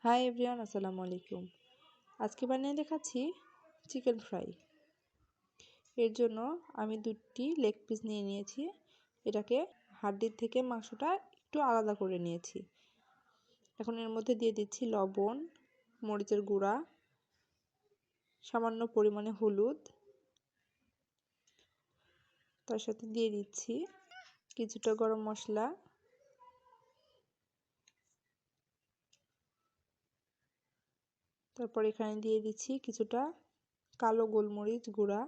Hi everyone, আসসালামু আলাইকুম। আজকে বানিয়ে দেখাচ্ছি চিকেন ফ্রাই। এর জন্য আমি 2টি লেগ পিস নিয়ে নিয়েছি। এটাকে হাড্ডির থেকে মাংসটা একটু আলাদা করে নিয়েছি। এখন এর মধ্যে দিয়ে দিচ্ছি লবণ, মরিচের গুঁড়া, সামান্য পরিমাণে হলুদ, তার সাথে দিয়ে দিচ্ছি কিছুটা গরম মশলা, তারপর এখানে দিয়ে দিচ্ছি কিছুটা কালো গোলমরিচ গুঁড়া,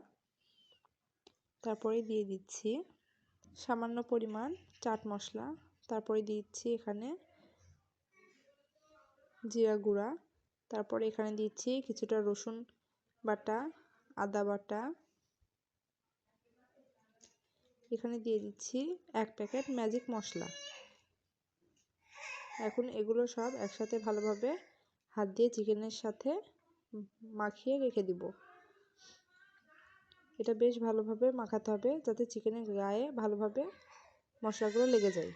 তারপরে দিয়ে দিচ্ছি সামান্য পরিমাণ চাট মশলা, তারপরে দিচ্ছি এখানে জিরা গুঁড়া, তারপরে এখানে দিচ্ছি কিছুটা রসুন বাটা, আদা বাটা, এখানে দিয়ে দিচ্ছি 1 প্যাকেট ম্যাজিক মশলা। এখন এগুলো সব একসাথে ভালোভাবে হাত দিয়ে চিকেনের সাথে মাখিয়ে রেখে দিব। এটা বেশ ভালোভাবে মাখাতে হবে যাতে চিকেনের গায়ে ভালোভাবে মশলাগুলো লেগে যায়।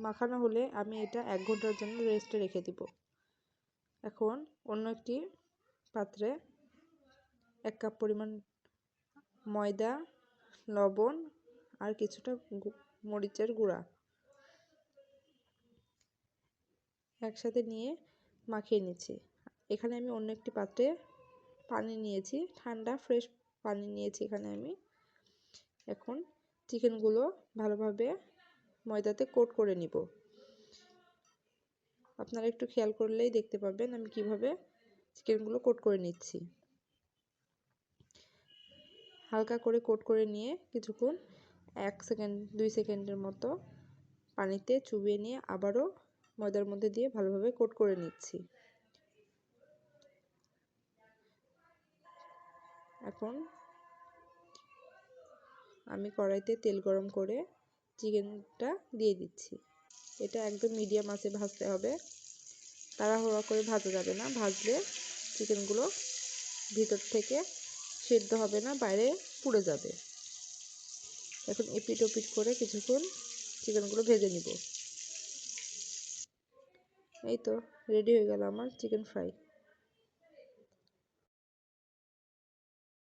মাখানো হলে আমি এটা 1 ঘন্টার জন্য রেস্টে রেখে দিব। এখন অন্য একটি পাত্রে 1 কাপ পরিমাণ ময়দা, লবণ আর কিছুটা মরিচের গুঁড়া একসাথে নিয়ে মাখিয়ে নিচ্ছি। এখানে আমি অন্য একটি পাত্রে পানি নিয়েছি, ঠান্ডা ফ্রেশ পানি নিয়েছি এখানে আমি। এখন চিকেনগুলো ভালোভাবে ময়দাতে কোট করে নিব। আপনারা একটু খেয়াল করলেই দেখতে পাবেন আমি কিভাবে চিকেনগুলো কোট করে নিচ্ছি। হালকা করে কোট করে নিয়ে কিছুক্ষণ 1 সেকেন্ড 2 সেকেন্ডের মতো পানিতে চুবিয়ে নিয়ে আবারও ময়দার মধ্যে দিয়ে ভালোভাবে কোট করে নিচ্ছি। এখন আমি কড়াইতে তেল গরম করে চিকেনটা দিয়ে দিচ্ছি। এটা একদম মিডিয়াম আঁচে ভাজতে হবে, তাড়াহুড়া করে ভাজা যাবে না। ভাজলে চিকেনগুলো ভিতর থেকে সেদ্ধ হবে না, বাইরে পুড়ে যাবে। এখন এপিট ওপিট করে কিছুক্ষণ চিকেনগুলো ভেজে নিব। এই তো রেডি হয়ে গেল আমার চিকেন ফ্রাই।